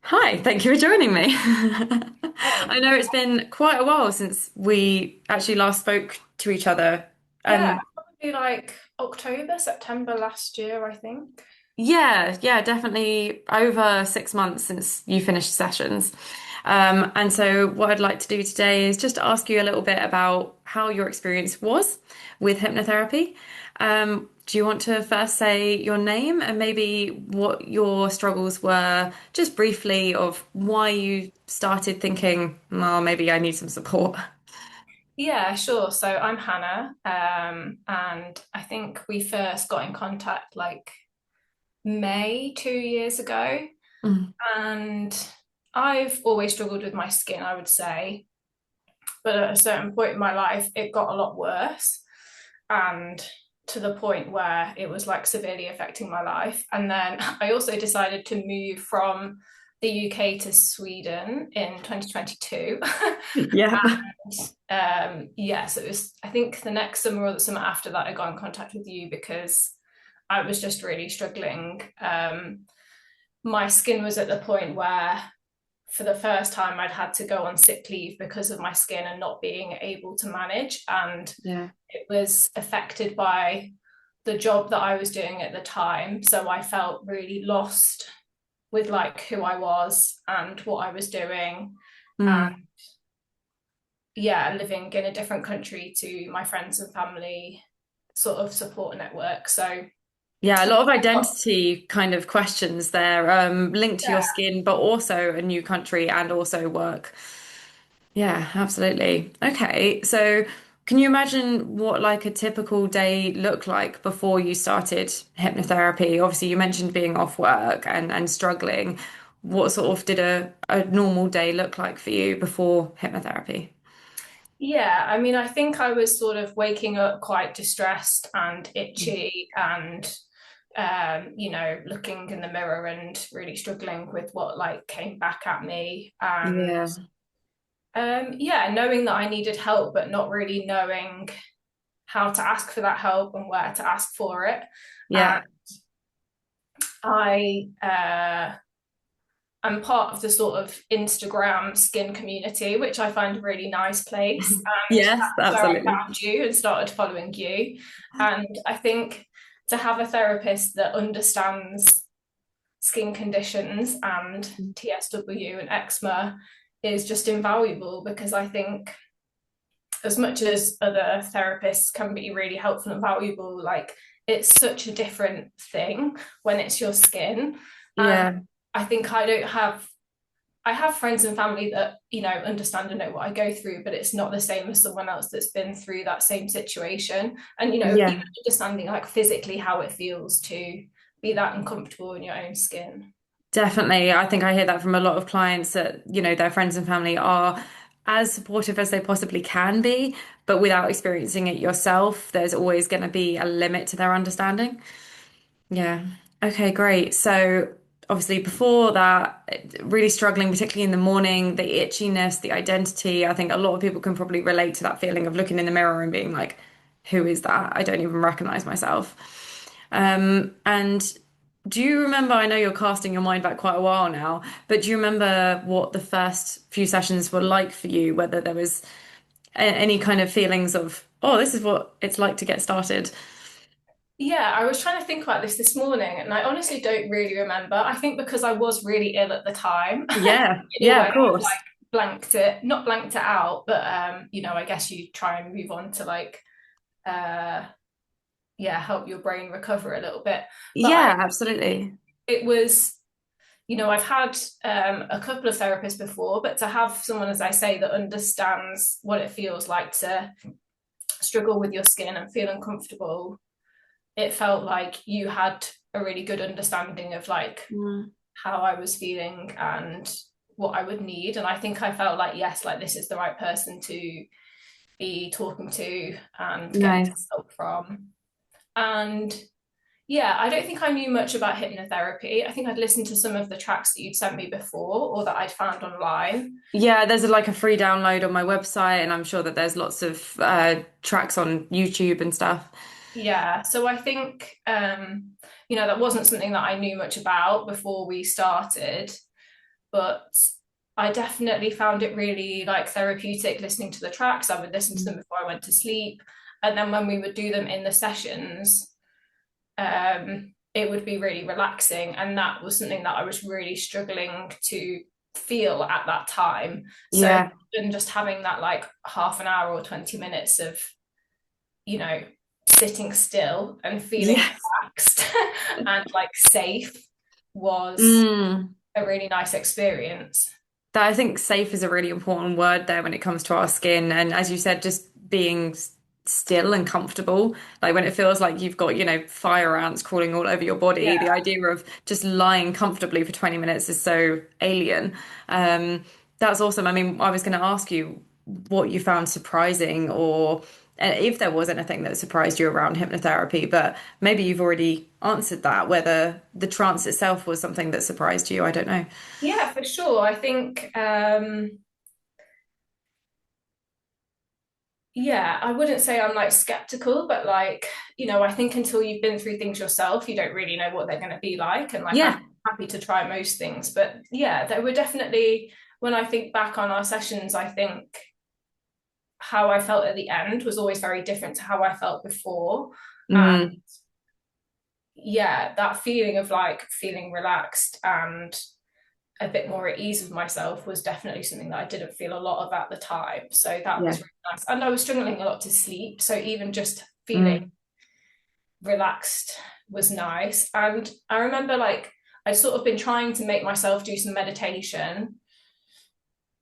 Hi, thank you for joining me. Oh, I know it's been quite a while since we actually last spoke to each other. yeah, Um, probably like October, September last year, I think. yeah, definitely over 6 months since you finished sessions. And so what I'd like to do today is just ask you a little bit about how your experience was with hypnotherapy. Do you want to first say your name and maybe what your struggles were, just briefly, of why you started thinking, well, maybe I need some support? Yeah, sure. So I'm Hannah, and I think we first got in contact like May 2 years ago. Mm, And I've always struggled with my skin, I would say. But at a certain point in my life, it got a lot worse. And to the point where it was like severely affecting my life. And then I also decided to move from the UK to Sweden in 2022. yeah. Yeah, so it was, I think the next summer or the summer after that, I got in contact with you because I was just really struggling. My skin was at the point where for the first time I'd had to go on sick leave because of my skin and not being able to manage. And Yeah. it was affected by the job that I was doing at the time. So I felt really lost with like who I was and what I was doing. And Mm. yeah, living in a different country to my friends and family sort of support network. So Yeah, a lot of identity kind of questions there, linked to your yeah, skin, but also a new country and also work. Yeah, absolutely. Okay, so can you imagine what like a typical day looked like before you started hypnotherapy? Obviously, you mentioned being off work and struggling. What sort of did a normal day look like for you before hypnotherapy? yeah, I mean, I think I was sort of waking up quite distressed and itchy and looking in the mirror and really struggling with what like came back at me. And Yeah. yeah, knowing that I needed help, but not really knowing how to ask for that help and where to ask for it. And Yeah. I am part of the sort of Instagram skin community, which I find a really nice place. And Yes, that's where I absolutely. found you and started following you. And I think to have a therapist that understands skin conditions and TSW and eczema is just invaluable because I think as much as other therapists can be really helpful and valuable, like it's such a different thing when it's your skin. And Yeah. I think I have friends and family that, understand and know what I go through, but it's not the same as someone else that's been through that same situation. And, even Yeah. understanding like physically how it feels to be that uncomfortable in your own skin. Definitely. I think I hear that from a lot of clients that, their friends and family are as supportive as they possibly can be, but without experiencing it yourself, there's always going to be a limit to their understanding. Yeah. Okay, great. So obviously before that, really struggling, particularly in the morning, the itchiness, the identity. I think a lot of people can probably relate to that feeling of looking in the mirror and being like, who is that? I don't even recognize myself. And do you remember? I know you're casting your mind back quite a while now, but do you remember what the first few sessions were like for you? Whether there was any kind of feelings of, oh, this is what it's like to get started? Yeah, I was trying to think about this morning, and I honestly don't really remember. I think because I was really ill at the time, Yeah, in a yeah, way, of I've course. like not blanked it out, but I guess you try and move on to like uh yeah, help your brain recover a little bit. But I Yeah, absolutely. it was, I've had a couple of therapists before, but to have someone, as I say, that understands what it feels like to struggle with your skin and feel uncomfortable, it felt like you had a really good understanding of like Mm, how I was feeling and what I would need. And I think I felt like, yes, like this is the right person to be talking to and getting nice. help from. And yeah, I don't think I knew much about hypnotherapy. I think I'd listened to some of the tracks that you'd sent me before or that I'd found online. Yeah, there's like a free download on my website, and I'm sure that there's lots of tracks on YouTube and stuff. Yeah, so I think that wasn't something that I knew much about before we started. but I definitely found it really like therapeutic listening to the tracks. I would listen to them before I went to sleep. And then when we would do them in the sessions, it would be really relaxing. And that was something that I was really struggling to feel at that time. So Yeah. even just having that like half an hour or 20 minutes of, you know, sitting still and feeling Yes. relaxed and like safe was Mm. a really nice experience. That I think safe is a really important word there when it comes to our skin. And as you said, just being still and comfortable. Like when it feels like you've got, fire ants crawling all over your body, the Yeah. idea of just lying comfortably for 20 minutes is so alien. That's awesome. I mean, I was going to ask you what you found surprising or if there was anything that surprised you around hypnotherapy, but maybe you've already answered that, whether the trance itself was something that surprised you. I don't know. Yeah, for sure. I think yeah, I wouldn't say I'm like skeptical, but like, I think until you've been through things yourself, you don't really know what they're going to be like. And like, I'm Yeah. happy to try most things. But yeah, there were definitely, when I think back on our sessions, I think how I felt at the end was always very different to how I felt before. And Mm, yeah, that feeling of like feeling relaxed and a bit more at ease with myself was definitely something that I didn't feel a lot of at the time. So that was yeah. really nice. And I was struggling a lot to sleep. So even just feeling Mm, relaxed was nice. And I remember like I'd sort of been trying to make myself do some meditation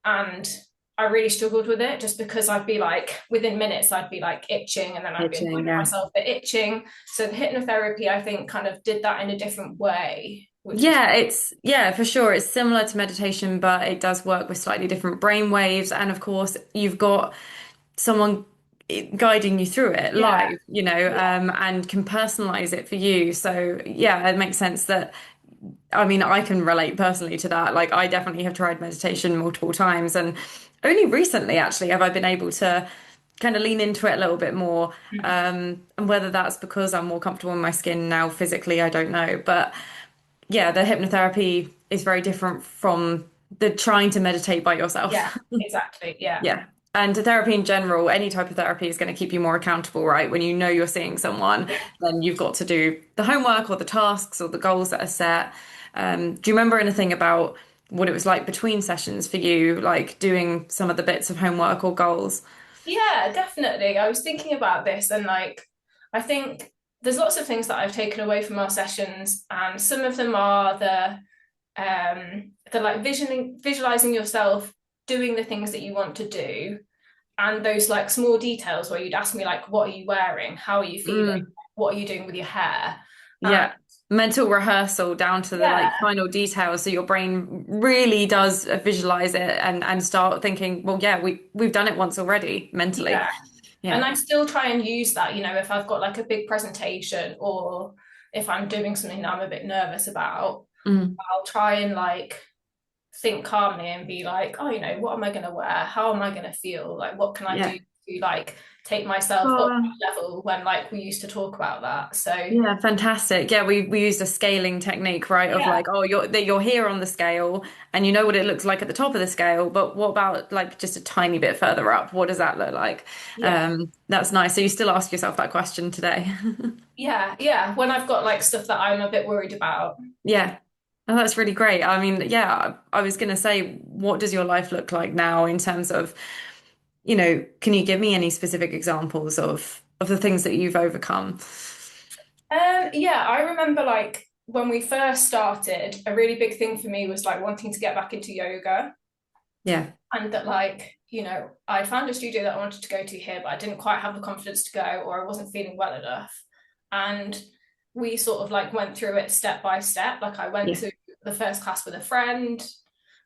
and I really struggled with it just because I'd be like within minutes I'd be like itching and then I'd be annoyed itching, with yeah. myself for itching. So the hypnotherapy I think kind of did that in a different way, which was Yeah, for sure. It's similar to meditation, but it does work with slightly different brain waves. And of course, you've got someone guiding you through it yeah, live, yeah, and can personalize it for you. So yeah, it makes sense that I mean, I can relate personally to that. Like, I definitely have tried meditation multiple times, and only recently, actually, have I been able to kind of lean into it a little bit more. And whether that's because I'm more comfortable in my skin now physically, I don't know. But yeah, the hypnotherapy is very different from the trying to meditate by yeah, yourself. exactly. Yeah. Yeah. And therapy in general, any type of therapy is going to keep you more accountable, right? When you know you're seeing someone, Yeah. then you've got to do the homework or the tasks or the goals that are set. Do you remember anything about what it was like between sessions for you, like doing some of the bits of homework or goals? Yeah, definitely. I was thinking about this and like I think there's lots of things that I've taken away from our sessions and some of them are the like visualizing yourself doing the things that you want to do and those like small details where you'd ask me like what are you wearing? How are you feeling? Mm, What are you doing with your hair? And yeah. Mental rehearsal down to the like yeah, final details, so your brain really does visualize it and start thinking, well, yeah, we've done it once already mentally. yeah. And Yeah. I still try and use that, if I've got like a big presentation or if I'm doing something that I'm a bit nervous about, Mm, I'll try and like think calmly and be like, oh, what am I going to wear? How am I going to feel? Like, what can I do yeah. to like take myself up Oh, that level when like we used to talk about that? So yeah, fantastic. Yeah, we used a scaling technique, right? Of yeah, like, oh, you're here on the scale, and you know what it looks like at the top of the scale, but what about like just a tiny bit further up? What does that look like? yeah, That's nice. So you still ask yourself that question today. yeah, yeah. When I've got like stuff that I'm a bit worried about. Yeah. Oh, that's really great. I mean, yeah, I was gonna say, what does your life look like now in terms of, can you give me any specific examples of the things that you've overcome? Yeah, I remember like when we first started, a really big thing for me was like wanting to get back into yoga. Yeah. And that like I found a studio that I wanted to go to here but I didn't quite have the confidence to go or I wasn't feeling well enough and we sort of like went through it step by step. Like I went Yeah. to the first class with a friend,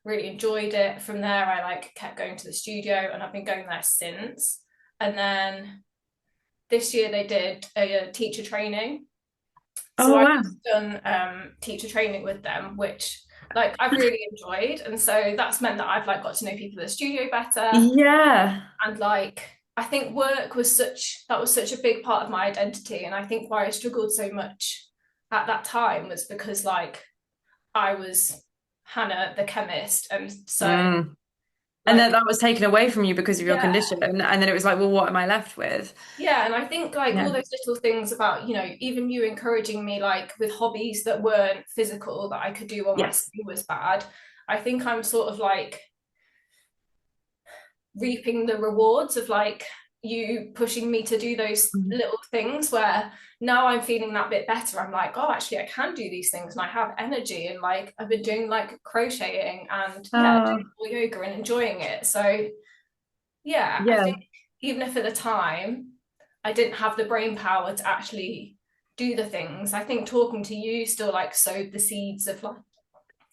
really enjoyed it. From there I like kept going to the studio and I've been going there since. And then this year they did a teacher training, so Oh, I've wow. done teacher training with them, which like I've really enjoyed, and so that's meant that I've like got to know people in the studio better, Yeah. and like I think work was such a big part of my identity, and I think why I struggled so much at that time was because like I was Hannah the chemist. And so, Mm. And then like, that was taken away from you because of your yeah, condition. And then it was like, well, what am I left with? yeah. And I think like all Yeah. those little things about, even you encouraging me like with hobbies that weren't physical that I could do while my Yes. skin was bad. I think I'm sort of like reaping the rewards of like you pushing me to do those Mm. little things where now I'm feeling that bit better. I'm like, oh, actually, I can do these things and I have energy. And like, I've been doing like crocheting and yeah, Oh, doing more yoga and enjoying it. So, yeah, I yeah. think even if at the time I didn't have the brain power to actually do the things, I think talking to you still like sowed the seeds of like,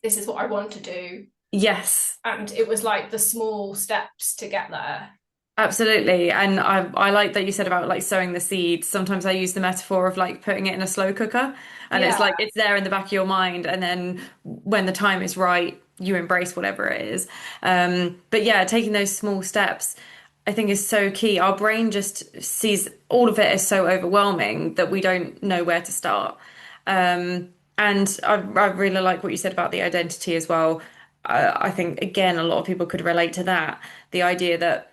this is what I want to do. Yes. And it was like the small steps to get there. Absolutely. And I like that you said about like sowing the seeds. Sometimes I use the metaphor of like putting it in a slow cooker and it's Yeah. like it's there in the back of your mind and then when the time is right, you embrace whatever it is. But yeah, taking those small steps I think is so key. Our brain just sees all of it as so overwhelming that we don't know where to start. And I really like what you said about the identity as well. I think again, a lot of people could relate to that. The idea that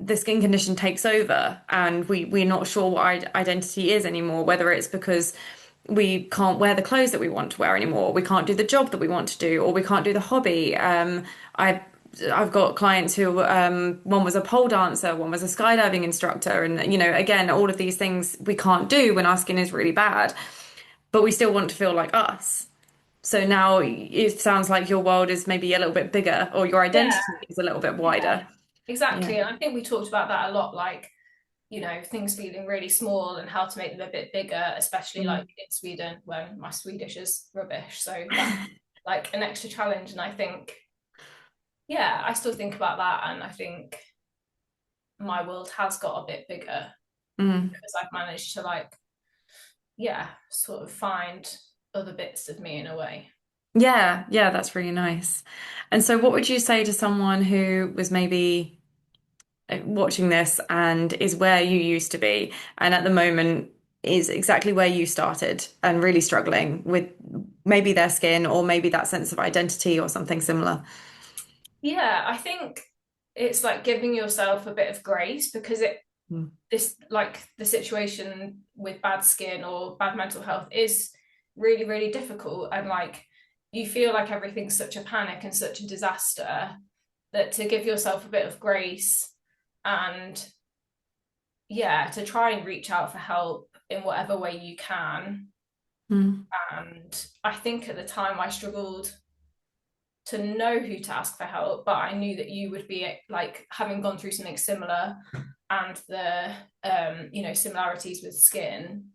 the skin condition takes over and we're not sure what our identity is anymore, whether it's because we can't wear the clothes that we want to wear anymore, we can't do the job that we want to do, or we can't do the hobby. I I've got clients who one was a pole dancer, one was a skydiving instructor, and again, all of these things we can't do when our skin is really bad, but we still want to feel like us. So now it sounds like your world is maybe a little bit bigger, or your Yeah. identity is a little bit Yeah, wider. Yeah. exactly. And I think we talked about that a lot, like, things feeling really small and how to make them a bit bigger, especially like Mm. in Sweden when my Swedish is rubbish. So that's like an extra challenge. And I think, yeah, I still think about that. And I think my world has got a bit bigger Mm. because I've managed to, like, yeah, sort of find other bits of me in a way. Yeah, yeah, that's really nice. And so, what would you say to someone who was maybe watching this and is where you used to be, and at the moment is exactly where you started and really struggling with maybe their skin or maybe that sense of identity or something similar? Yeah, I think it's like giving yourself a bit of grace because Mm. this like the situation with bad skin or bad mental health is really really difficult, and like you feel like everything's such a panic and such a disaster that to give yourself a bit of grace and yeah, to try and reach out for help in whatever way you can. Mm. And I think at the time I struggled to know who to ask for help, but I knew that you would be like having gone through something similar and the similarities with skin.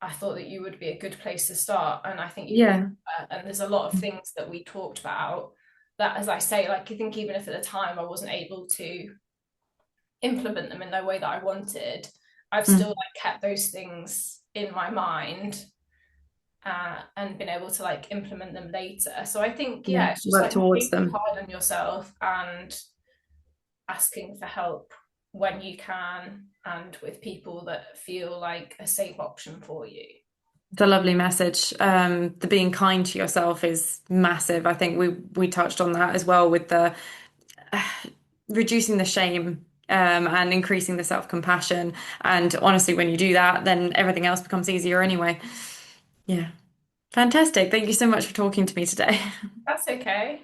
I thought that you would be a good place to start, and I think you were. Yeah. And there's a lot of things that we talked about that, as I say, like I think even if at the time I wasn't able to implement them in the way that I wanted, I've still Mm. like kept those things in my mind and been able to like implement them later. So I think, Yeah. yeah, it's just Work like not towards being too them. hard on yourself and asking for help when you can and with people that feel like a safe option for you. It's a lovely message. The being kind to yourself is massive. I think we touched on that as well with the reducing the shame and increasing the self-compassion. And honestly, when you do that, then everything else becomes easier anyway. Yeah. Fantastic. Thank you so much for talking to me today. That's okay.